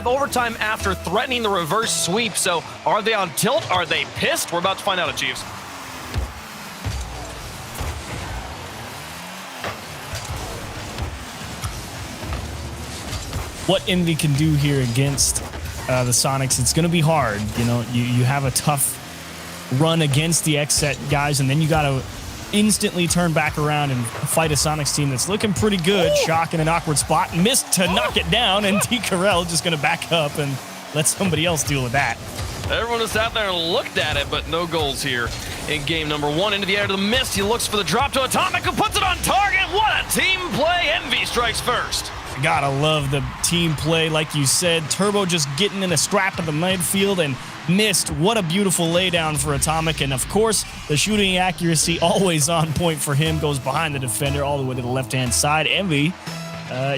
Overtime after threatening the reverse sweep. So are they on tilt? Are they pissed? We're about to find out at Chiefs. What Envy can do here against the Sonics, it's going to be hard. You know, you have a tough run against the XSET guys, and then you got to instantly turn back around and fight a Sonics team that's looking pretty good. Ooh. Shock in an awkward spot, missed to knock it down, and T-Carell just going to back up and let somebody else deal with that. Everyone just sat there and looked at it, but no goals here in game number one. Into the air to the mist, he looks for the drop to Atomic, who puts it on target. What a team play. Envy strikes first. Gotta love the team play, like you said. Turbo just getting in a scrap of the midfield and missed. What a beautiful laydown for Atomic. And of course, the shooting accuracy always on point for him. Goes behind the defender all the way to the left-hand side. Envy,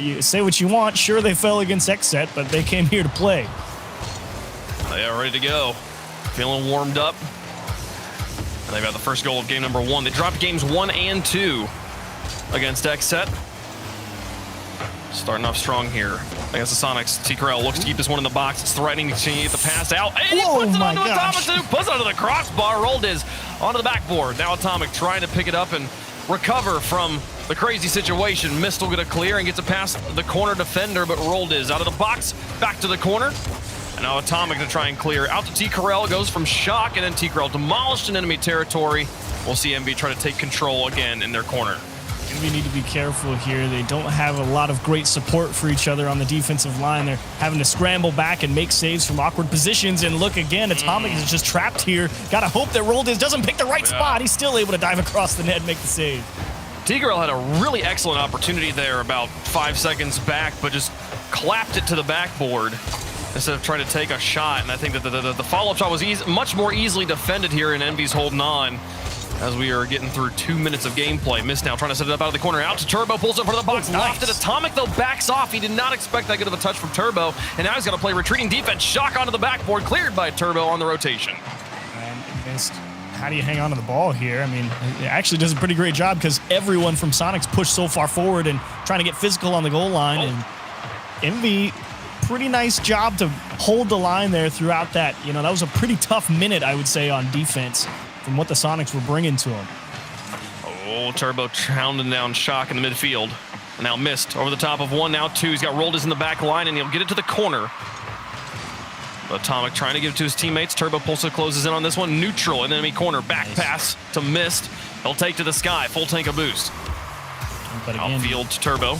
you say what you want. Sure, they fell against XSET, but they came here to play. They are ready to go. Feeling warmed up. And they've got the first goal of game number one. They dropped games 1 and 2 against XSET. Starting off strong here against the Sonics. T-Carell looks to keep this one in the box. It's threatening to get the pass out. And he puts it onto Atomic, too. Puts it onto the crossbar. Rolled his onto the backboard. Now Atomic trying to pick it up and recover from the crazy situation. Mist will get a clear and gets it past the corner defender, but Rolled is out of the box, back to the corner. And now Atomic to try and clear. Out to T-Carell, goes from Shock, and then T-Carell demolished in enemy territory. We'll see MB try to take control again in their corner. We need to be careful here. They don't have a lot of great support for each other on the defensive line. They're having to scramble back and make saves from awkward positions. And look again, Atomic is just trapped here. Gotta hope that Roldiz doesn't pick the right spot. He's still able to dive across the net and make the save. T-Carell had a really excellent opportunity there about 5 seconds back, but just clapped it to the backboard instead of trying to take a shot. And I think that the follow-up shot was much more easily defended here, and Envy's holding on as we are getting through 2 minutes of gameplay. Mist now trying to set it up out of the corner. Out to Turbo, pulls it in front of the box. Nice. Lofted. Atomic, though, backs off. He did not expect that good of a touch from Turbo, and now he's got to play retreating defense. Shock onto the backboard, cleared by Turbo on the rotation. And Mist, how do you hang on to the ball here? I mean, it actually does a pretty great job because everyone from Sonics pushed so far forward and trying to get physical on the goal line. And Envy, pretty nice job to hold the line there throughout that. You know, that was a pretty tough minute, I would say, on defense from what the Sonics were bringing to him. Oh, Turbo pounding down Shock in the midfield. Now Mist over the top of one, now two. He's got Roldis in the back line, and he'll get it to the corner. Atomic trying to give it to his teammates. Turbo Pulsa closes in on this one. Neutral in enemy corner. Back pass to Mist. He'll take to the sky. Full tank of boost. But again, outfield to Turbo.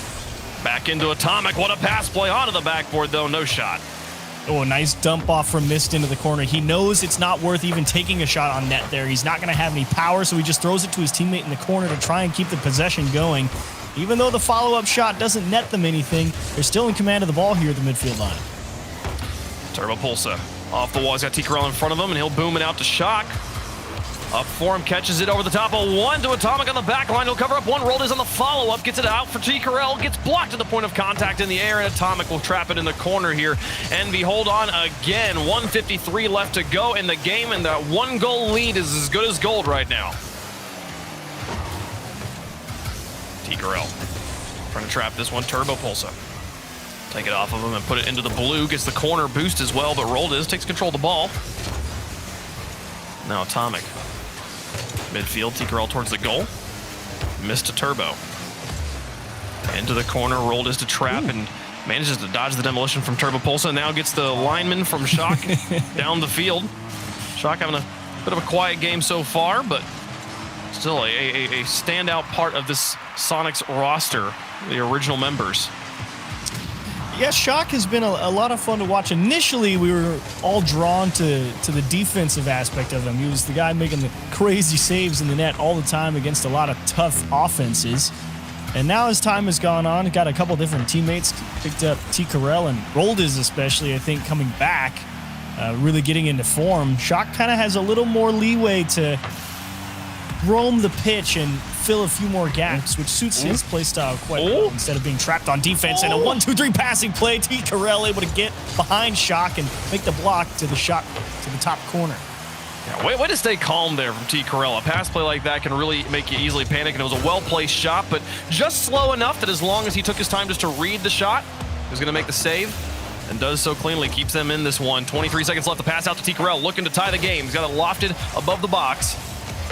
Back into Atomic. What a pass play onto the backboard, though. No shot. Oh, a nice dump off from Mist into the corner. He knows it's not worth even taking a shot on net there. He's not going to have any power, so he just throws it to his teammate in the corner to try and keep the possession going. Even though the follow-up shot doesn't net them anything, they're still in command of the ball here at the midfield line. Turbo Pulsa off the wall. He's got T-Carell in front of him, and he'll boom it out to Shock. Up for him, catches it over the top of one to Atomic on the back line. He'll cover up one. Rolled is on the follow-up, gets it out for T-Carell, gets blocked at the point of contact in the air, and Atomic will trap it in the corner here. Envy hold on again. 1:53 left to go in the game, and that 1-goal lead is as good as gold right now. T-Carell trying to trap this one. Turbo Pulsa. Take it off of him and put it into the blue. Gets the corner boost as well, but Rolled takes control of the ball. Now Atomic. Midfield, T-Carell towards the goal. Missed to Turbo. Into the corner, Rolled to trap and manages to dodge the demolition from Turbo Pulsa. Now gets the lineman from Shock down the field. Shock having a bit of a quiet game so far, but still a standout part of this Sonics roster, the original members. Yeah, Shock has been a lot of fun to watch. Initially, we were all drawn to the defensive aspect of him. He was the guy making the crazy saves in the net all the time against a lot of tough offenses. And now as time has gone on, got a couple different teammates, picked up T-Carell and Roldis especially, I think, coming back, really getting into form. Shock kind of has a little more leeway to roam the pitch and fill a few more gaps, which suits his play style quite well instead of being trapped on defense. And a 1-2-3 passing play. T-Carell able to get behind Shock and make the block to the shot to the top corner. Yeah, way to stay calm there from T-Carell. A pass play like that can really make you easily panic, and it was a well-placed shot, but just slow enough that as long as he took his time just to read the shot, he was going to make the save. and does so cleanly, keeps them in this one. 23 seconds left to pass out to T-Corral, looking to tie the game. He's got it lofted above the box.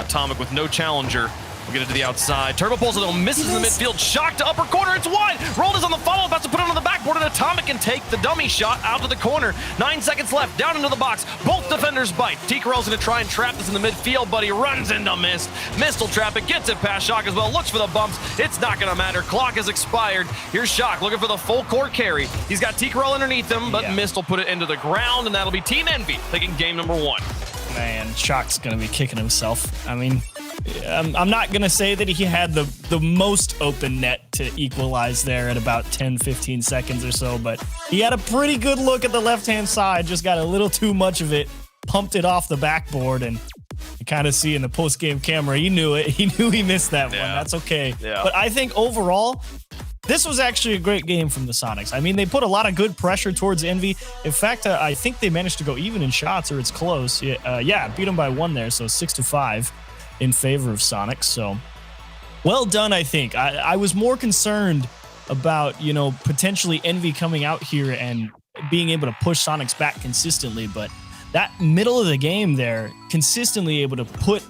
Atomic with no challenger. We'll get it to the outside. Turbo pulls it, though, misses in the midfield. Shock to upper corner, it's wide. Rolled is on the follow, about to put it on the backboard, and Atomic can take the dummy shot out to the corner. 9 seconds left, down into the box. Both defenders bite. T-Corral's gonna try and trap this in the midfield, but he runs into Mist. Mist will trap it, gets it past Shock as well, looks for the bumps. It's not gonna matter, clock has expired. Here's Shock looking for the full court carry. He's got T-Corral underneath him, but Mist will put it into the ground, and that'll be Team Envy taking game number 1. Man, Shock's gonna be kicking himself. I mean, I'm not going to say that he had the most open net to equalize there at about 10-15 seconds or so, but he had a pretty good look at the left-hand side, just got a little too much of it, pumped it off the backboard, and you kind of see in the post-game camera, he knew it. He knew he missed that one. That's okay. Yeah. But I think overall, this was actually a great game from the Sonics. I mean, they put a lot of good pressure towards Envy. In fact, I think they managed to go even in shots, or it's close. Yeah, beat them by 1 there, so 6-5. In favor of Sonics. So well done, I think. I was more concerned about, potentially Envy coming out here and being able to push Sonics back consistently, but that middle of the game there, consistently able to put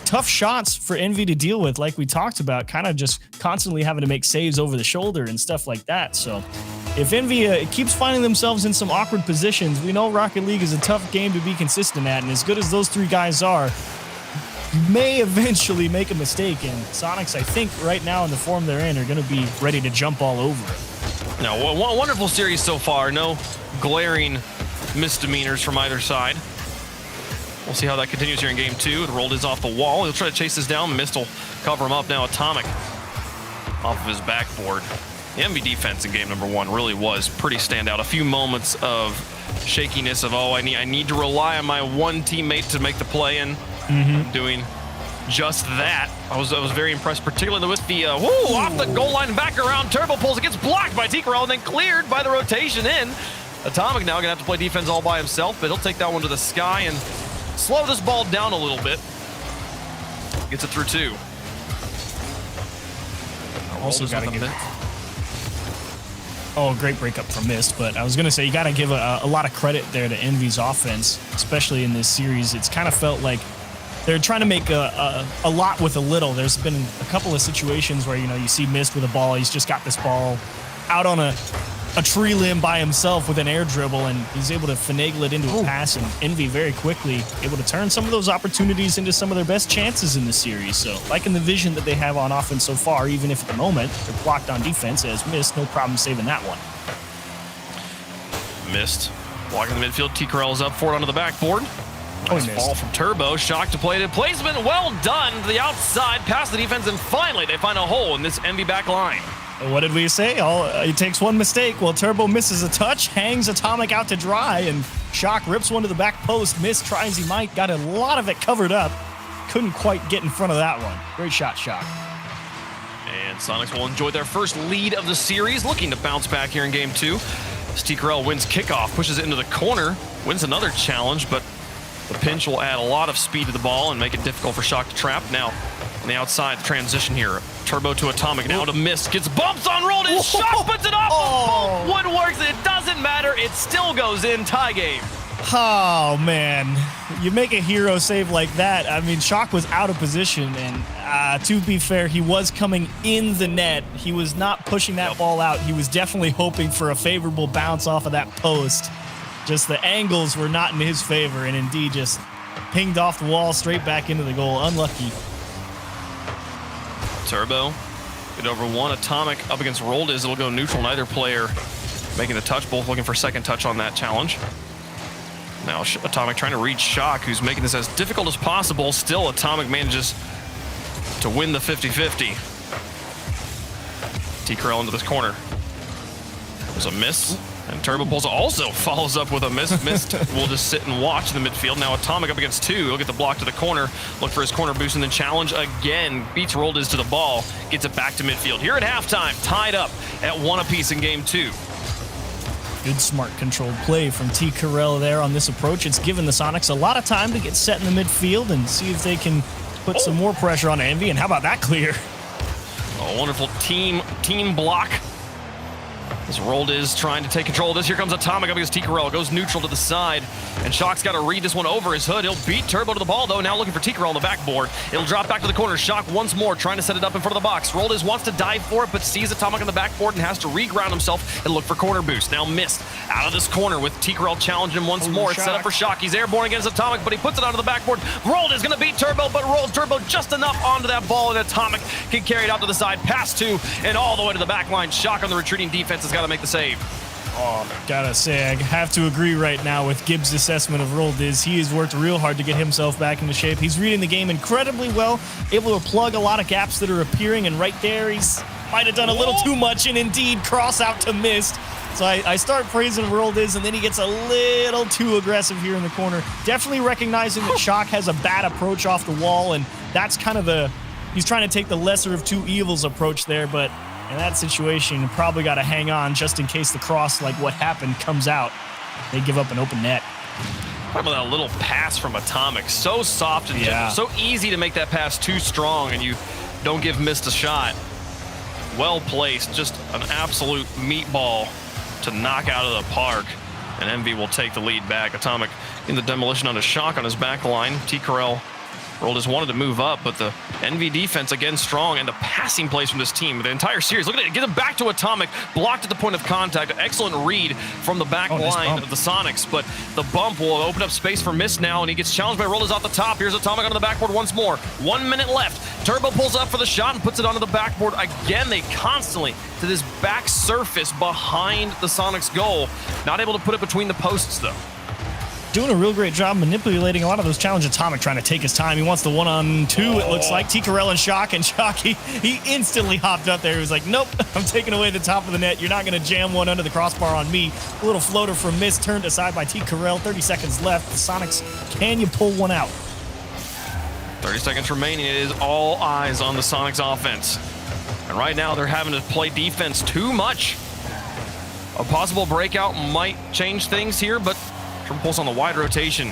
tough shots for Envy to deal with, like we talked about, kind of just constantly having to make saves over the shoulder and stuff like that. So if Envy keeps finding themselves in some awkward positions, we know Rocket League is a tough game to be consistent at, and as good as those 3 guys are, may eventually make a mistake, and Sonics, I think, right now in the form they're in, are going to be ready to jump all over it. No, a wonderful series so far. No glaring misdemeanors from either side. We'll see how that continues here in game 2. It rolled his off the wall. He'll try to chase this down. Mist will cover him up now. Atomic off of his backboard. The Envy defense in game number 1 really was pretty standout. A few moments of shakiness of, I need to rely on my one teammate to make the play, and doing just that. I was very impressed, particularly with the off the goal line, back around, turbo pulls, it gets blocked by T-Corral and then cleared by the rotation in. Atomic now gonna have to play defense all by himself, but he'll take that one to the sky and slow this ball down a little bit. Gets it through 2. Also got to give it. Great breakup from Mist, but I was going to say, you got to give a lot of credit there to Envy's offense, especially in this series. It's kind of felt like they're trying to make a lot with a little. There's been a couple of situations where, you see Mist with a ball. He's just got this ball out on a tree limb by himself with an air dribble, and he's able to finagle it into a pass, and Envy very quickly able to turn some of those opportunities into some of their best chances in the series. So liking the vision that they have on offense so far, even if at the moment they're blocked on defense, as Mist, no problem saving that one. Mist blocking the midfield. T-Corral is up for it onto the backboard. Nice ball from Turbo. Shock to play it. Placement well done to the outside, past the defense, and finally they find a hole in this Envy back line. What did we say? It takes one mistake. Well, Turbo misses a touch, hangs Atomic out to dry, and Shock rips one to the back post. Mist, try as he might, got a lot of it covered up. Couldn't quite get in front of that one. Great shot, Shock. And Sonics will enjoy their first lead of the series, looking to bounce back here in game 2. T-Corral wins kickoff, pushes it into the corner, wins another challenge, but the pinch will add a lot of speed to the ball and make it difficult for Shock to trap. Now, on the outside, the transition here. Turbo to Atomic, now to Mist. Gets bumps on rolled in. Shock puts it off. Both woodworks. It doesn't matter. It still goes in. Tie game. Oh, man. You make a hero save like that. I mean, Shock was out of position, and to be fair, he was coming in the net. He was not pushing that ball out. He was definitely hoping for a favorable bounce off of that post. Just the angles were not in his favor, and indeed just pinged off the wall straight back into the goal. Unlucky. Turbo, get over 1. Atomic up against Roldiz. It'll go neutral. Neither player making a touch. Both looking for second touch on that challenge. Now Atomic trying to reach Shock, who's making this as difficult as possible. Still, Atomic manages to win the 50-50. T-Corral into this corner. There's a miss. And Turbo Pulse also follows up with a miss. Mist will just sit and watch in the midfield. Now Atomic up against 2. He'll get the block to the corner. Look for his corner boost and then challenge again. Beats Roldiz to the ball. Gets it back to midfield. Here at halftime, tied up at 1 apiece in game 2. Good smart controlled play from T-Corral there on this approach. It's given the Sonics a lot of time to get set in the midfield and see if they can put some more pressure on Envy. And how about that clear? A wonderful team block. As Rold is trying to take control of this. Here comes Atomic up against T-Corel. Goes neutral to the side. And Shock's got to read this one over his hood. He'll beat Turbo to the ball, though. Now looking for T-Corel on the backboard. It'll drop back to the corner. Shock once more, trying to set it up in front of the box. Rold wants to dive for it, but sees Atomic on the backboard and has to reground himself and look for corner boost. Now missed out of this corner with T-Corel challenging him once more. It's set up for Shock. He's airborne against Atomic, but he puts it onto the backboard. Rold is going to beat Turbo, but rolls Turbo just enough onto that ball, and Atomic can carry it out to the side. Pass 2, and all the way to the back line. Shock on the retreating defense has got to make the save. Oh, gotta say, I have to agree right now with Gibbs' assessment of Rold. He has worked real hard to get himself back into shape. He's reading the game incredibly well, able to plug a lot of gaps that are appearing, and right there, he's might have done a little too much, and indeed cross out to missed. So I start praising Rold, and then he gets a little too aggressive here in the corner. Definitely recognizing that Shock has a bad approach off the wall, and that's kind of he's trying to take the lesser of two evils approach there, but in that situation, you probably got to hang on just in case the cross, like what happened, comes out. They give up an open net. Talk about that little pass from Atomic. So soft and gentle. So easy to make that pass too strong, and you don't give missed a shot. Well placed. Just an absolute meatball to knock out of the park. And Envy will take the lead back. Atomic in the demolition on a Shock on his back line. T-Corel Rold wanted to move up, but the Envy defense again strong, and the passing plays from this team the entire series. Look at it, get it back to Atomic, blocked at the point of contact. Excellent read from the back line of the Sonics, but the bump will open up space for Mist now, and he gets challenged by Rold off the top. Here's Atomic onto the backboard once more. 1 minute left. Turbo pulls up for the shot and puts it onto the backboard. Again, they constantly to this back surface behind the Sonics goal. Not able to put it between the posts, though. Doing a real great job manipulating a lot of those challenges. Atomic trying to take his time. He wants the 1-on-2, it looks like. T-Corel and Shock, he instantly hopped up there. He was like, nope, I'm taking away the top of the net. You're not going to jam one under the crossbar on me. A little floater from Mist turned aside by T-Corel. 30 seconds left. The Sonics, can you pull one out? 30 seconds remaining. It is all eyes on the Sonics offense. And right now they're having to play defense too much. A possible breakout might change things here, but Triple Pulse on the wide rotation.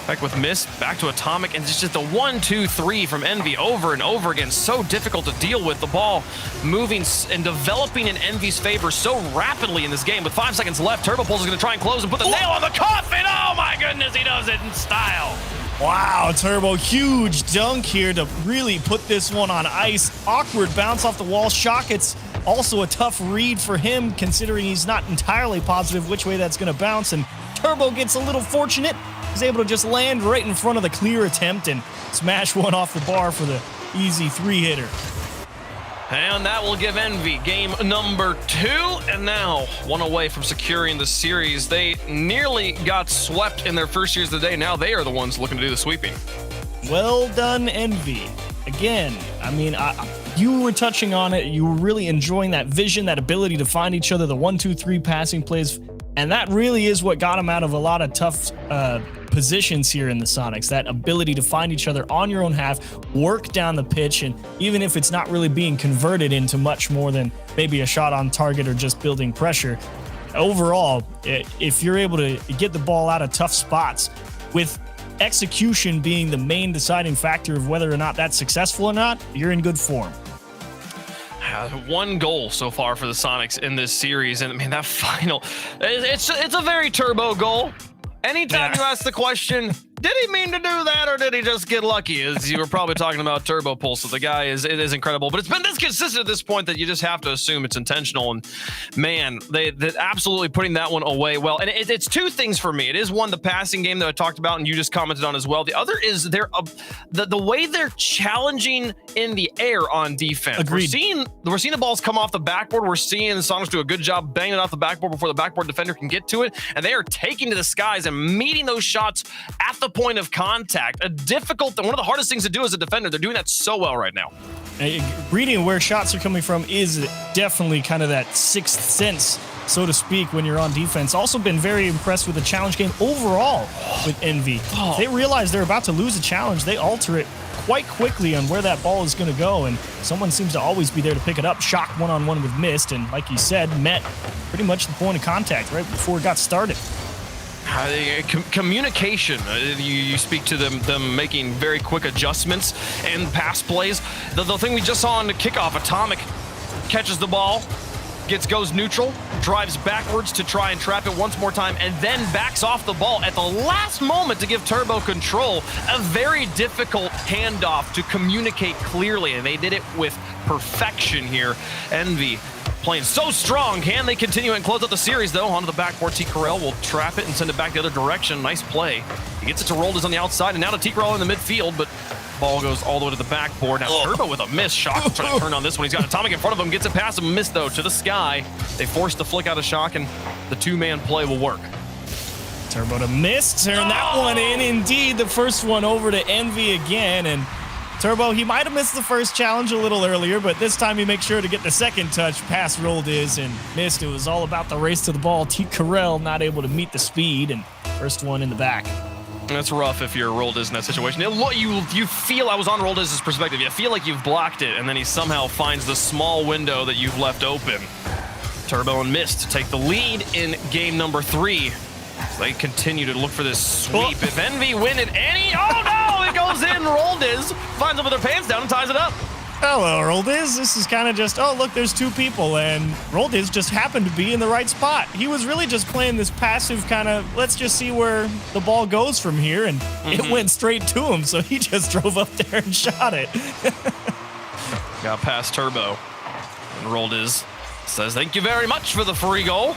Back with Mist, back to Atomic, and it's just the 1-2-3 from Envy over and over again. So difficult to deal with. The ball moving and developing in Envy's favor so rapidly in this game. With 5 seconds left, Turbo Pulse is going to try and close and put the nail on the coffin. Oh my goodness, he does it in style. Wow, Turbo, huge dunk here to really put this one on ice. Awkward bounce off the wall. Shock, it's also a tough read for him, considering he's not entirely positive which way that's going to bounce, and Turbo gets a little fortunate. He's able to just land right in front of the clear attempt and smash one off the bar for the easy 3-hitter. And that will give Envy game number 2, and now one away from securing the series. They nearly got swept in their first series of the day. Now they are the ones looking to do the sweeping. Well done, Envy. Again, I mean, you were touching on it. You were really enjoying that vision, that ability to find each other, the 1-2-3 passing plays. And that really is what got him out of a lot of tough positions here in the Sonics. That ability to find each other on your own half, work down the pitch, and even if it's not really being converted into much more than maybe a shot on target or just building pressure, overall, if you're able to get the ball out of tough spots, with execution being the main deciding factor of whether or not that's successful or not, you're in good form. 1 goal so far for the Sonics in this series, and I mean that final, it's a very Turbo goal. Anytime you ask the question, did he mean to do that or did he just get lucky? As you were probably talking about Turbo Pulse, so the guy is incredible. But it's been this consistent at this point that you just have to assume it's intentional. And man, they're absolutely putting that one away well. And it's 2 things for me. It is one, the passing game that I talked about and you just commented on as well. The other is the way they're challenging in the air on defense. Agreed. We're seeing the balls come off the backboard. We're seeing the Sonics do a good job banging it off the backboard before the backboard defender can get to it. And they are taking to the skies and meeting those shots at the point of contact. One of the hardest things to do as a defender. They're doing that so well right now. Reading where shots are coming from is definitely kind of that sixth sense, so to speak, when you're on defense. Also been very impressed with the challenge game overall with Envy. They realize they're about to lose a challenge. They alter it quite quickly on where that ball is going to go, and someone seems to always be there to pick it up. Shock one-on-one with Mist, and like you said, met pretty much the point of contact right before it got started. Communication, you speak to them making very quick adjustments and pass plays. The thing we just saw on the kickoff, Atomic catches the ball, goes neutral, drives backwards to try and trap it once more time, and then backs off the ball at the last moment to give Turbo control. A very difficult handoff to communicate clearly, and they did it with perfection here. Envy playing so strong. Can they continue and close out the series, though? Onto the backboard, T-Corell will trap it and send it back the other direction. Nice play. He gets it to Roldes on the outside, and now to T-Corell in the midfield, but ball goes all the way to the backboard. Now Turbo with a miss. Shock trying to turn on this one. He's got Atomic in front of him, gets it past him, missed though, to the sky. They force the flick out of Shock, and the two-man play will work. Turbo to miss, turn that one in. Indeed, the first one over to Envy again, and Turbo, he might have missed the first challenge a little earlier, but this time he makes sure to get the second touch past Roldes and missed. It was all about the race to the ball. T-Corell not able to meet the speed, and first one in the back. That's rough if you're Roldes in that situation. You feel, I was on Roldes' perspective, you feel like you've blocked it, and then he somehow finds the small window that you've left open. Turbo and Mist to take the lead in game number 3. So they continue to look for this sweep. If Envy win it oh no, it goes in. Roldes finds them with their pants down and ties it up. Hello, Roldes. This is kind of just, oh, look, there's two people, and Roldes just happened to be in the right spot. He was really just playing this passive kind of, let's just see where the ball goes from here, and it went straight to him, so he just drove up there and shot it. Got past Turbo, and Roldes says, thank you very much for the free goal.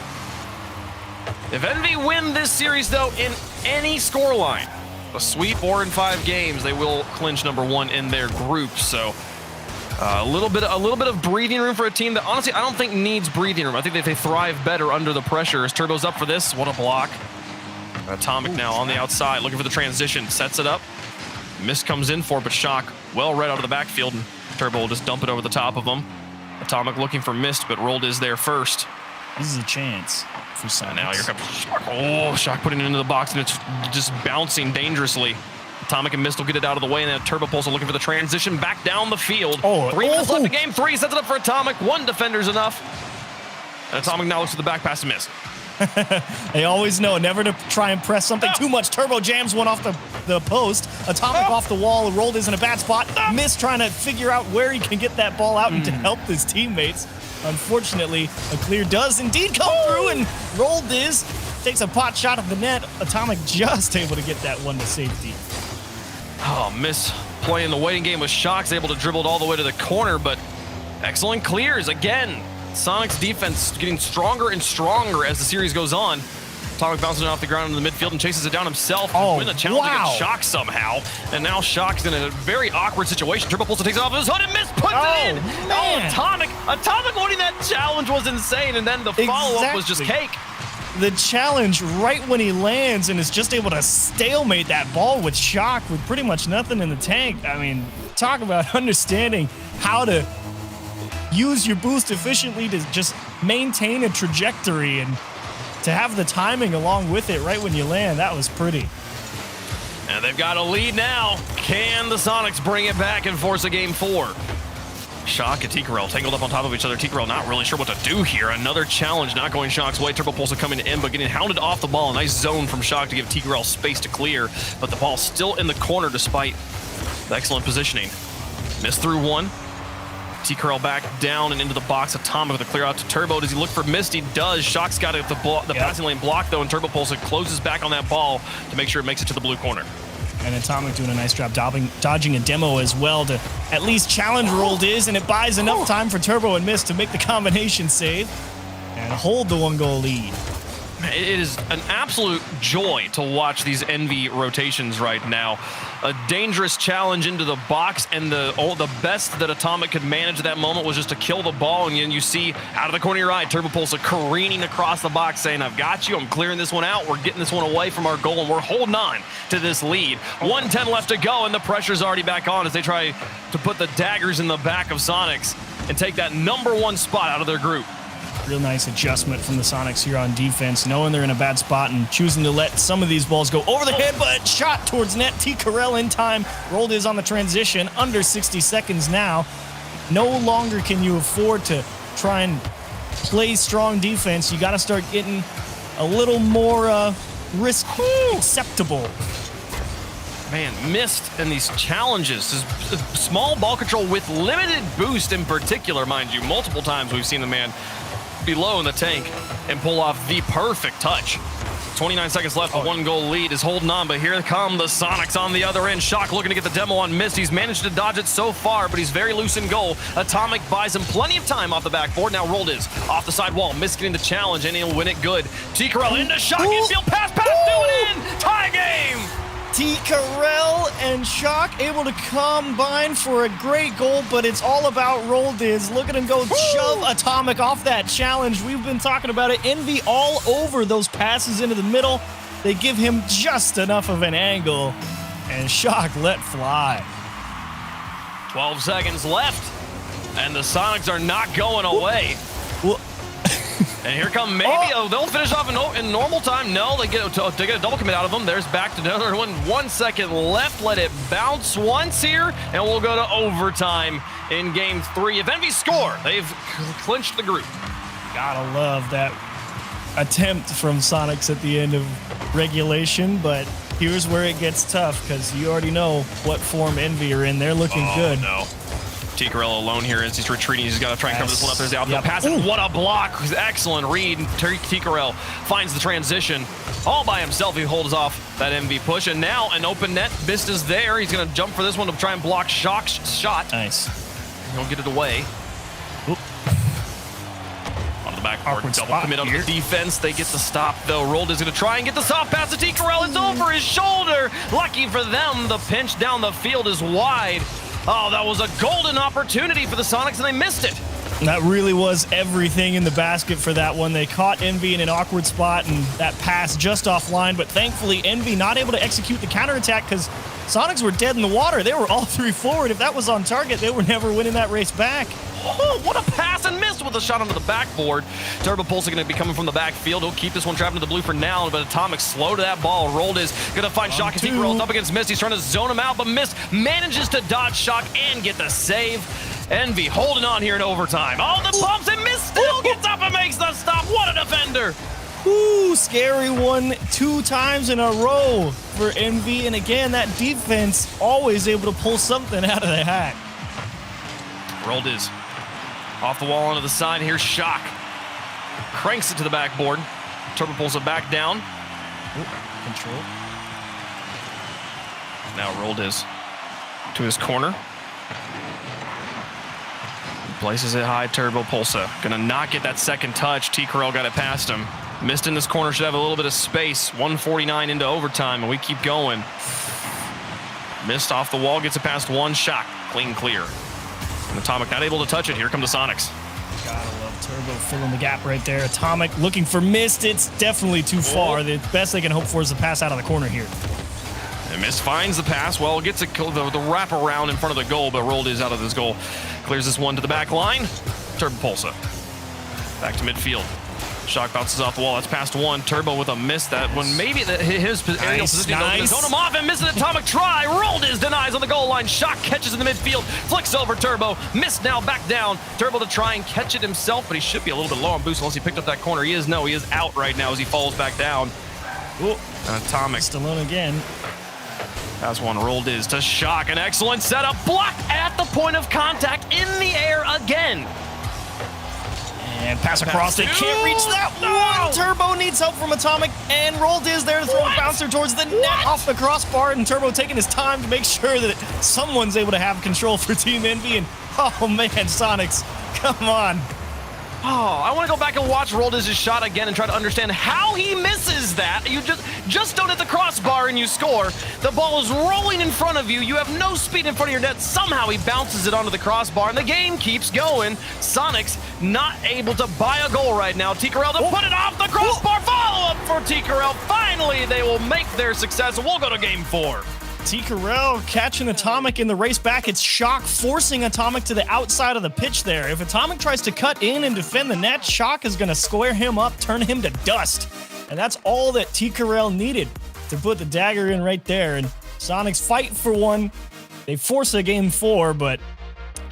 If Envy win this series, though, in any scoreline, a sweep or in 5 games, they will clinch number 1 in their group, so... a little bit of breathing room for a team that honestly I don't think needs breathing room. I think that they thrive better under the pressure. As Turbo's up for this, what a block. Atomic now on the outside, looking for the transition, sets it up. Mist comes in for it, but Shock well read out of the backfield, and Turbo will just dump it over the top of him. Atomic looking for Mist, but Roldes there first. This is a chance for Sonics. Now here comes Shock. Oh, Shock putting it into the box, and it's just bouncing dangerously. Atomic and Mist will get it out of the way, and then Turbo Pulse are looking for the transition back down the field. 3 minutes left in game 3, sets it up for Atomic. 1 defender's enough. And Atomic now looks to the back pass to Mist. They always know never to try and press something too much. Turbo jams one off the post. Atomic off the wall. Roldes in a bad spot. Mist trying to figure out where he can get that ball out and to help his teammates. Unfortunately, a clear does indeed come through, and Roldes takes a pot shot at the net. Atomic just able to get that one to safety. Oh, Mist playing the waiting game with Shock's able to dribble it all the way to the corner, but excellent clears again. Sonic's defense getting stronger and stronger as the series goes on. Atomic bounces it off the ground in the midfield and chases it down himself to win the challenge against Shock somehow. And now Shock's in a very awkward situation. Turbo Pulse takes it off his hood and Mist puts it in. Man. Atomic winning that challenge was insane, and then the follow-up was just cake. The challenge right when he lands and is just able to stalemate that ball with Shock with pretty much nothing in the tank. I mean, talk about understanding how to use your boost efficiently to just maintain a trajectory and to have the timing along with it right when you land. That was pretty. And they've got a lead now. Can the Sonics bring it back and force a game 4? Shock and T-Corell tangled up on top of each other. T-Corell not really sure what to do here. Another challenge not going Shock's way. Turbo Pulse coming in, but getting hounded off the ball. A nice zone from Shock to give T-Corell space to clear, but the ball's still in the corner despite the excellent positioning. Mist through 1. T-Corell back down and into the box. Atomic with a clear out to Turbo. Does he look for Mist? He does. Shock's got it the passing lane blocked, though, and Turbo Pulse closes back on that ball to make sure it makes it to the blue corner. And Atomic doing a nice job dodging a demo as well to at least challenge Roldes, and it buys enough time for Turbo and Mist to make the combination save and hold the 1-goal lead. It is an absolute joy to watch these Envy rotations right now. A dangerous challenge into the box, and the best that Atomic could manage at that moment was just to kill the ball, and you see out of the corner of your eye, Turbo Pulse careening across the box saying, I've got you, I'm clearing this one out, we're getting this one away from our goal, and we're holding on to this lead. 1:10 left to go, and the pressure's already back on as they try to put the daggers in the back of Sonics and take that #1 spot out of their group. Real nice adjustment from the Sonics here on defense, knowing they're in a bad spot and choosing to let some of these balls go over the head, but shot towards net. T-Corell in time. Roldes on the transition. Under 60 seconds now. No longer can you afford to try and play strong defense. You got to start getting a little more risk acceptable. Man, Mist in these challenges. Small ball control with limited boost in particular, mind you. Multiple times we've seen the man be low in the tank and pull off the perfect touch. 29 seconds left, a 1-goal lead is holding on, but here come the Sonics on the other end. Shock looking to get the demo on Mist. He's managed to dodge it so far, but he's very loose in goal. Atomic buys him plenty of time off the backboard. Now Rolled is off the side wall. Mist getting the challenge, and he'll win it good. T-Corral into Shock, infield pass, do it in! Tie game! T-Corral and Shock able to combine for a great goal, but it's all about Roldiz. Look at him go shove Atomic off that challenge. We've been talking about it. Envy all over those passes into the middle. They give him just enough of an angle, and Shock let fly. 12 seconds left, and the Sonics are not going away. Well, and here come maybe, they'll finish off in normal time. No, they get a double commit out of them. There's back to another one. 1 second left. Let it bounce once here, and we'll go to overtime in game 3. If Envy score, they've clinched the group. Gotta love that attempt from Sonics at the end of regulation, but here's where it gets tough, because you already know what form Envy are in. They're looking good. No. T-Corral alone here as he's retreating. He's got to try and cover this one up. There's the outfield pass. And what a block. Excellent read. T-Corral finds the transition all by himself. He holds off that MV push. And now an open net. Mist is there. He's going to jump for this one to try and block Shock's shot. Nice. He'll get it away. Oop. On the backboard. Double commit on the defense. They get the stop, though. Rolled is going to try and get the soft pass to T-Corral. It's over his shoulder. Lucky for them, the pinch down the field is wide. Oh, that was a golden opportunity for the Sonics, and they missed it. That really was everything in the basket for that one. They caught Envy in an awkward spot, and that pass just offline, but thankfully Envy not able to execute the counterattack because Sonics were dead in the water. They were all 3 forward. If that was on target, they were never winning that race back. Oh, what a pass and miss with a shot onto the backboard. Turbo Pulse going to be coming from the backfield. He'll keep this one trapped into the blue for now, but Atomic slow to that ball. Rolled is going to find Shock as he rolls up against Mist. He's trying to zone him out, but Mist manages to dodge Shock and get the save. Envy holding on here in overtime. Oh, the bumps, and Mist still gets up and makes the stop. What a defender. Ooh, scary one 2 times in a row for Envy, and again, that defense always able to pull something out of the hat. Rolled is off the wall onto the side. Here's Shock. Cranks it to the backboard. Turbo pulls it back down. Ooh, control. Now Rolled is to his corner. Places it high. Turbo Pulsa gonna not get that second touch. T-Corral got it past him. Missed in this corner, should have a little bit of space. 1:49 into overtime, and we keep going. Missed off the wall, gets it past one. Shock, clean clear. And Atomic not able to touch it. Here come the Sonics. Gotta love Turbo filling the gap right there. Atomic looking for Mist. It's definitely too far. The best they can hope for is the pass out of the corner here. And Mist finds the pass. Well, gets the wrap around in front of the goal, but Rolled is out of this goal. Clears this one to the back line. Turbo Pulsa. Back to midfield. Shock bounces off the wall. That's past one. Turbo with a miss. That one, maybe his aerial position. Nice. Zone him off and misses an Atomic try. Rolled is denies on the goal line. Shock catches in the midfield. Flicks over Turbo. Missed now back down. Turbo to try and catch it himself, but he should be a little bit low on boost unless he picked up that corner. He is out right now as he falls back down. Ooh. And Atomic. Still in again. That's one. Rolled is to Shock. An excellent setup. Blocked at the point of contact in the air again. And pass across. They can't reach that one. Turbo needs help from Atomic, and Rolled is there to throw a bouncer towards the net off the crossbar, and Turbo taking his time to make sure that someone's able to have control for Team Envy. And oh man, Sonics, come on. Oh, I want to go back and watch Rolled Iz's shot again and try to understand how he misses that. You just don't hit the crossbar and you score. The ball is rolling in front of you. You have no speed in front of your net. Somehow he bounces it onto the crossbar and the game keeps going. Sonics not able to buy a goal right now. T-Corral to put it off the crossbar. Follow up for T-Corral. Finally, they will make their success. We'll go to game 4. T-Corral catching Atomic in the race back. It's Shock forcing Atomic to the outside of the pitch there. If Atomic tries to cut in and defend the net, Shock is going to square him up, turn him to dust. And that's all that T-Corral needed to put the dagger in right there. And Sonics fight for one. They force a game 4, but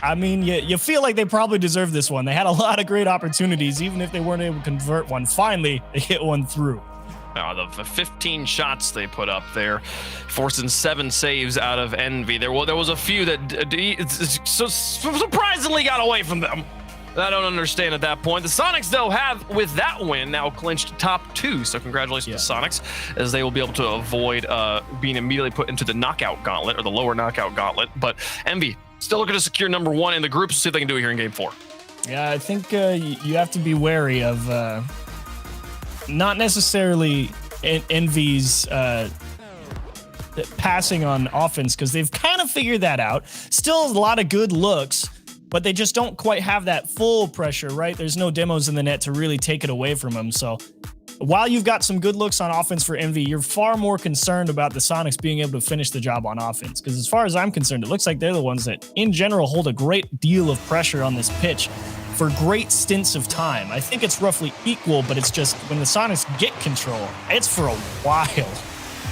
I mean, you feel like they probably deserve this one. They had a lot of great opportunities, even if they weren't able to convert one. Finally, they hit one through. The 15 shots they put up there, forcing 7 saves out of Envy. There was a few that surprisingly got away from them. I don't understand at that point. The Sonics, though, have, with that win, now clinched top 2. So congratulations to Sonics, as they will be able to avoid being immediately put into the knockout gauntlet, or the lower knockout gauntlet. But Envy still looking to secure number 1 in the group. See if they can do it here in Game 4. Yeah, I think you have to be wary of not necessarily Envy's passing on offense, because they've kind of figured that out. Still a lot of good looks, but they just don't quite have that full pressure, right? There's no demos in the net to really take it away from them. So while you've got some good looks on offense for Envy, you're far more concerned about the Sonics being able to finish the job on offense. Because as far as I'm concerned, it looks like they're the ones that, in general, hold a great deal of pressure on this pitch for great stints of time. I think it's roughly equal, but it's just when the Sonics get control, it's for a while.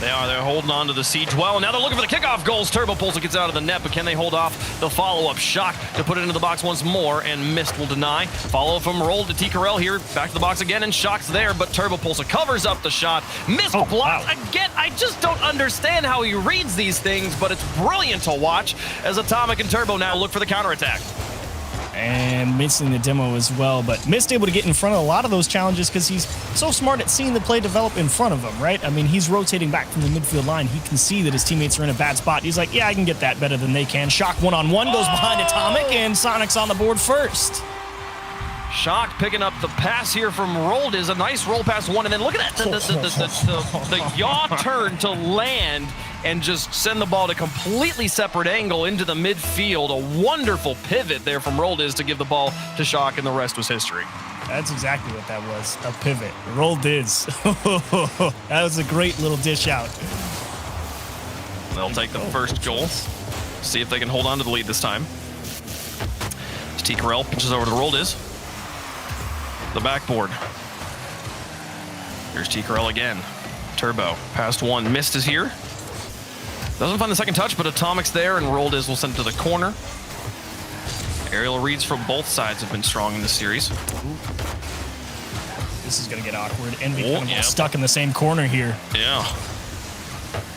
They're holding on to the siege well. Now they're looking for the kickoff goals. Turbo pulls it, gets out of the net, but can they hold off the follow-up? Shock to put it into the box once more, and Mist will deny. Follow from Roll to T-Corel here. Back to the box again, and Shock's there, but Turbo pulls it, covers up the shot. Mist blocks again. I just don't understand how he reads these things, but it's brilliant to watch as Atomic and Turbo now look for the counterattack. And missing the demo as well, but Mist able to get in front of a lot of those challenges because he's so smart at seeing the play develop in front of him, right? I mean, he's rotating back from the midfield line. He can see that his teammates are in a bad spot. He's like, yeah, I can get that better than they can. Shock one-on-one goes behind Atomic, and Sonic's on the board first. Shock picking up the pass here from Rold is a nice roll pass one, and then look at that, the yaw turn to land and just send the ball to completely separate angle into the midfield. A wonderful pivot there from Rold is to give the ball to Shock, and the rest was history. That's exactly what that was, a pivot. Rold is. That was a great little dish out. They'll take the first goal. See if they can hold on to the lead this time. T-Corel pitches over to Rold is. The backboard. Here's T-Corel again. Turbo, past one. Mist is here. Doesn't find the second touch, but Atomic's there, and Rolled is will send it to the corner. Aerial reads from both sides have been strong in this series. This is going to get awkward. Envy kind of stuck in the same corner here. Yeah.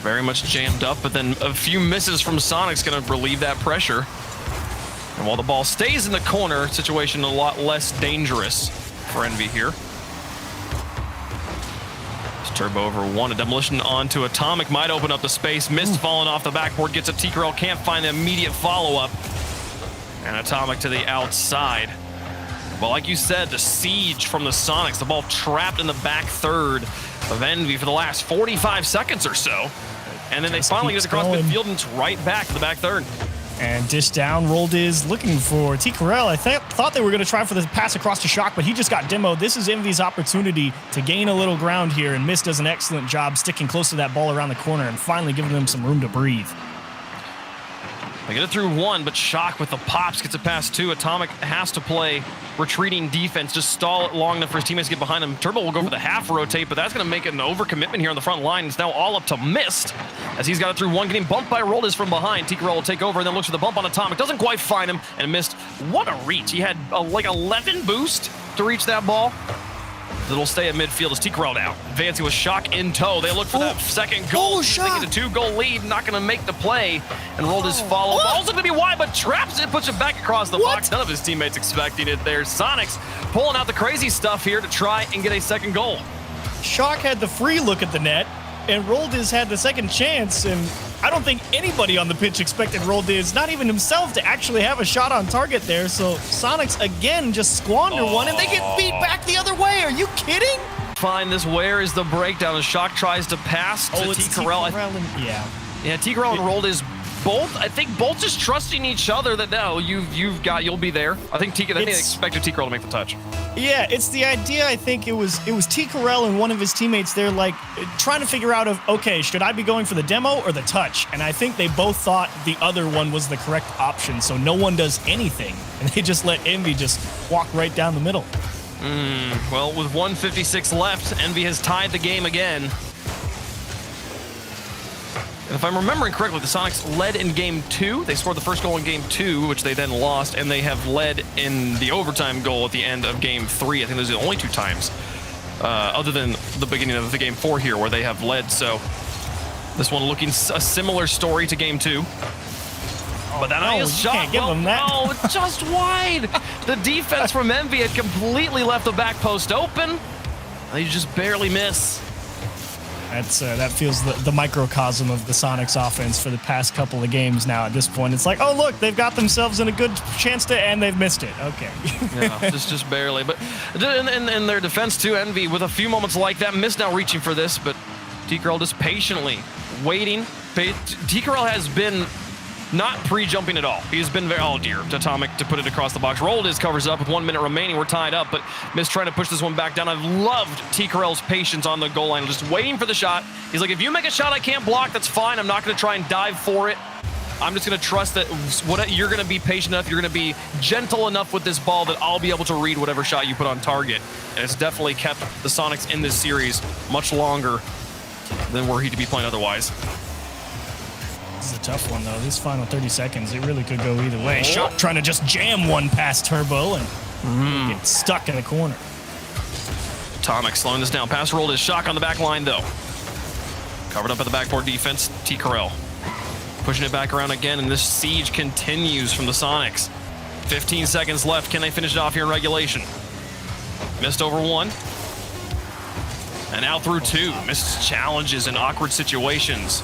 Very much jammed up, but then a few misses from Sonic's going to relieve that pressure. And while the ball stays in the corner, situation a lot less dangerous for Envy here. Turbo over one. A demolition onto Atomic might open up the space. Mist falling off the backboard, gets a T-Corel, can't find the immediate follow-up. And Atomic to the outside. Well, like you said, the siege from the Sonics, the ball trapped in the back third of Envy for the last 45 seconds or so. And then they finally get across midfield, and it's right back to the back third. And dish down, Rolled is looking for T-Corel. I thought they were going to try for the pass across to Shock, but he just got demoed. This is Envy's opportunity to gain a little ground here, and Mist does an excellent job sticking close to that ball around the corner and finally giving them some room to breathe. They get it through one, but Shock with the pops gets it past two. Atomic has to play retreating defense, just stall it long enough for his teammates to get behind him. Turbo will go for the half rotate, but that's going to make it an overcommitment here on the front line. It's now all up to Mist, as he's got it through one, getting bumped by Roldis from behind. T-Corel will take over and then looks for the bump on Atomic. Doesn't quite find him, and Mist, what a reach. He had like 11 boost to reach that ball. It'll stay at midfield as T-Corel now. Advancing with Shock in tow. They look for that second goal. He's thinking a 2-goal lead, not going to make the play. And rolled his follow. Also going to be wide, but traps it, puts it back across the box. None of his teammates expecting it there. Sonics pulling out the crazy stuff here to try and get a second goal. Shock had the free look at the net, and Roldiz had the second chance, and I don't think anybody on the pitch expected Roldiz, not even himself, to actually have a shot on target there. So Sonics again just squander one, and they get beat back the other way. Are you kidding? Find this. Where is the breakdown as Shock tries to pass to T-Corel? Yeah, T-Corel and Roldiz both, I think both just trusting each other that no, you'll be there. I think they expected T-Corel to make the touch. Yeah, it's the idea. I think it was T-Corel and one of his teammates there, like trying to figure out okay, should I be going for the demo or the touch? And I think they both thought the other one was the correct option, so no one does anything, and they just let Envy just walk right down the middle. Well, with 1:56 left, Envy has tied the game again. And if I'm remembering correctly, the Sonics led in Game 2. They scored the first goal in Game 2, which they then lost, and they have led in the overtime goal at the end of Game 3. I think those are the only two times, other than the beginning of the Game 4 here, where they have led. So this one looking a similar story to Game 2. But that no, is shot. can't give him that. Oh, just wide. The defense from Envy had completely left the back post open. They just barely miss. That feels the microcosm of the Sonics offense for the past couple of games now at this point. It's like, oh, look, they've got themselves in a good chance to, and they've missed it. Okay. Yeah, just barely. But in their defense, too, Envy, with a few moments like that, missed now reaching for this, but T-Corral just patiently waiting. T-Corral has been not pre-jumping at all. He's been very, oh dear, to Atomic to put it across the box. Rolled his covers up with 1 minute remaining. We're tied up, but Miss trying to push this one back down. I've loved T-Corral's patience on the goal line, just waiting for the shot. He's like, if you make a shot I can't block, that's fine. I'm not going to try and dive for it. I'm just going to trust that you're going to be patient enough, you're going to be gentle enough with this ball that I'll be able to read whatever shot you put on target. And it's definitely kept the Sonics in this series much longer than were he to be playing otherwise. This is a tough one, though. These final 30 seconds, it really could go either way. Shock trying to just jam one past Turbo and get stuck in the corner. Atomic slowing this down. Pass rolled his Shock on the back line, though. Covered up at the backboard defense, T-Corral. Pushing it back around again, and this siege continues from the Sonics. 15 seconds left. Can they finish it off here in regulation? Missed over 1. And out through 2. Missed challenges in awkward situations.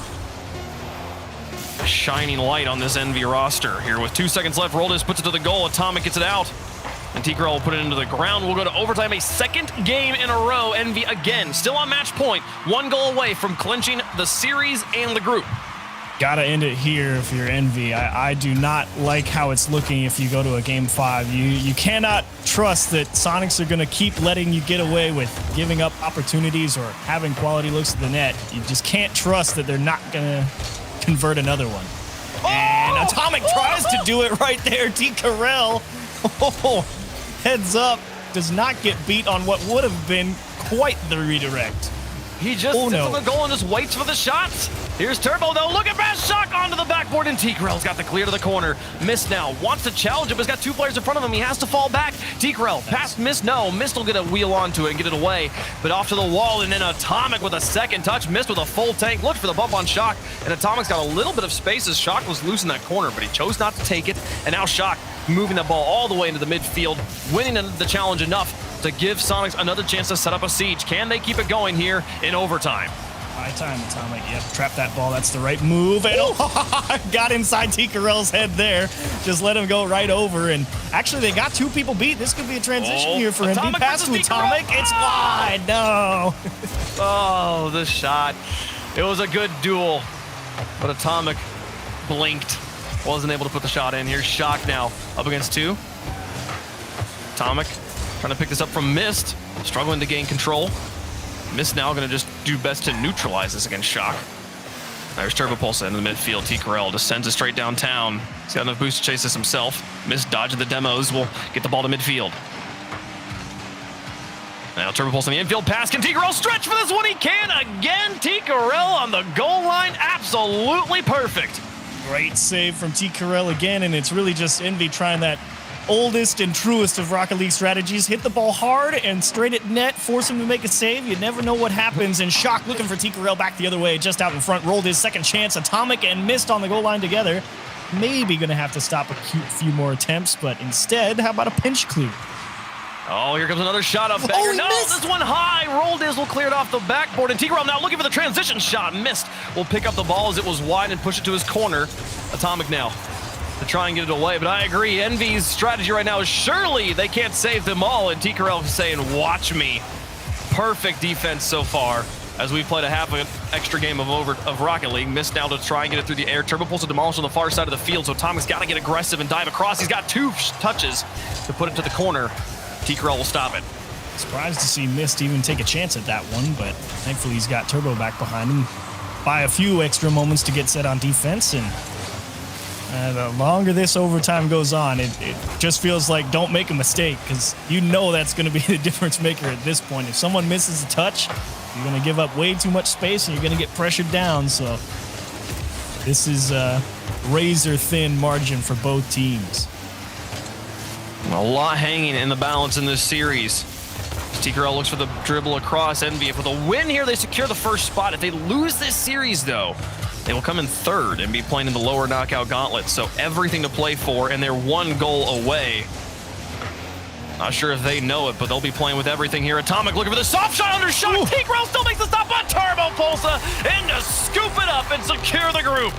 A shining light on this Envy roster here with 2 seconds left. Roldis puts it to the goal. Atomic gets it out. And T-Corral will put it into the ground. We'll go to overtime, a second game in a row. Envy again, still on match point. 1 goal away from clinching the series and the group. Gotta end it here if you're Envy. I do not like how it's looking if you go to a game 5. You cannot trust that Sonics are gonna keep letting you get away with giving up opportunities or having quality looks at the net. You just can't trust that they're not gonna convert another one. And Atomic tries to do it right there. T-Corral, heads up, does not get beat on what would have been quite the redirect. He just sits on the goal and just waits for the shots. Here's Turbo, though. Look at Bass Shock onto the backboard, and T-Corral's got the clear to the corner. Miss now wants to challenge him, but he's got 2 players in front of him. He has to fall back. T-Corral past Miss. No, Miss will get a wheel onto it and get it away, but off to the wall, and then Atomic with a second touch. Missed with a full tank. Looked for the bump on Shock, and Atomic's got a little bit of space as Shock was loose in that corner, but he chose not to take it, and now Shock moving the ball all the way into the midfield, winning the challenge enough to give Sonics another chance to set up a siege. Can they keep it going here in overtime? High time, Atomic. Yep, trap that ball. That's the right move. And got inside T-Corral's head there. Just let him go right over. And actually, they got 2 people beat. This could be a transition here for him. He passed to Atomic. It's wide. No. Oh, the shot. It was a good duel, but Atomic blinked. Wasn't able to put the shot in. Here's Shock now up against 2. Atomic trying to pick this up from Mist. Struggling to gain control. Mist now going to just do best to neutralize this against Shock. There's Turbo Pulse in the midfield. T-Corral just sends it straight downtown. He's got enough boost to chase this himself. Mist dodging the demos will get the ball to midfield. Now Turbo Pulse in the infield pass. Can T-Corral stretch for this one? He can again. T-Corral on the goal line. Absolutely perfect. Great save from T-Corral again, and it's really just Envy trying that oldest and truest of Rocket League strategies. Hit the ball hard and straight at net, force him to make a save. You never know what happens. And Shock looking for T-Corral back the other way, just out in front. Rolled his second chance. Atomic and Mist on the goal line together. Maybe going to have to stop a few more attempts, but instead, how about a pinch clear? Oh, here comes another shot up there. No, this one high. Roll Dizzle cleared off the backboard. And T-Corral now looking for the transition shot. Missed. Will pick up the ball as it was wide and push it to his corner. Atomic now to try and get it away. But I agree, Envy's strategy right now is surely they can't save them all. And T-Corral saying, watch me. Perfect defense so far as we've played a half an extra game of Rocket League. Missed now to try and get it through the air. Turbo Pulse to demolish on the far side of the field. So Atomic's got to get aggressive and dive across. He's got 2 touches to put it to the corner. T-Corral will stop it. Surprised to see Mist even take a chance at that one, but thankfully he's got Turbo back behind him. By a few extra moments to get set on defense, and the longer this overtime goes on, it just feels like don't make a mistake, because you know that's going to be the difference maker at this point. If someone misses a touch, you're going to give up way too much space, and you're going to get pressured down. So this is a razor-thin margin for both teams. A lot hanging in the balance in this series. T-Corral looks for the dribble across. Envy for the win here. They secure the first spot. If they lose this series, though, They will come in third and be playing in the lower knockout gauntlet. So everything to play for, and they're 1 goal away. Not sure if they know it, but they'll be playing with everything here. Atomic looking for the soft shot under Shock. T-Growl still makes the stop on Turbo Pulsa and to scoop it up and secure the group.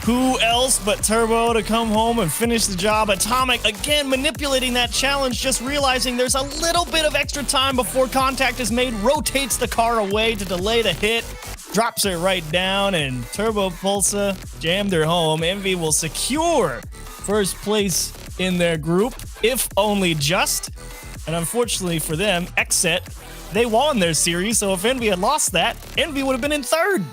Who else but Turbo to come home and finish the job? Atomic, again, manipulating that challenge, just realizing there's a little bit of extra time before contact is made, rotates the car away to delay the hit, drops it right down, and Turbo Pulsa jammed her home. Envy will secure first place in their group, if only just. And unfortunately for them, XSET, they won their series, so if Envy had lost that, Envy would have been in third.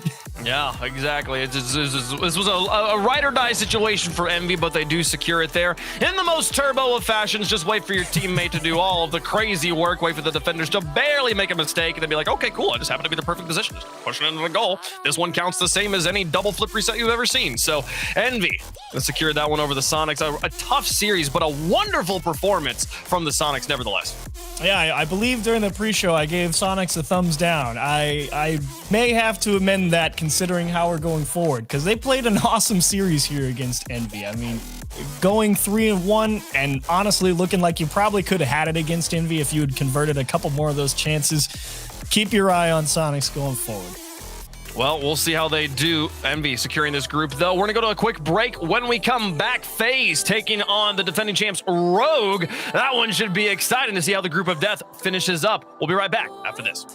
Yeah, exactly. This was a ride-or-die situation for Envy, but they do secure it there. In the most turbo of fashions, just wait for your teammate to do all of the crazy work, wait for the defenders to barely make a mistake, and then be like, okay, cool, I just happen to be the perfect position. Just pushing into the goal. This one counts the same as any double flip reset you've ever seen. So Envy secured that one over the Sonics. A tough series, but a wonderful performance from the Sonics nevertheless. Yeah, I believe during the pre-show I gave Sonics a thumbs down. I may have to amend that considering how we're going forward, because they played an awesome series here against Envy. I mean, going 3-1 and honestly looking like you probably could have had it against Envy if you had converted a couple more of those chances. Keep your eye on Sonics going forward. Well, we'll see how they do. Envy securing this group, though. We're going to go to a quick break. When we come back, FaZe taking on the defending champs Rogue. That one should be exciting to see how the group of death finishes up. We'll be right back after this.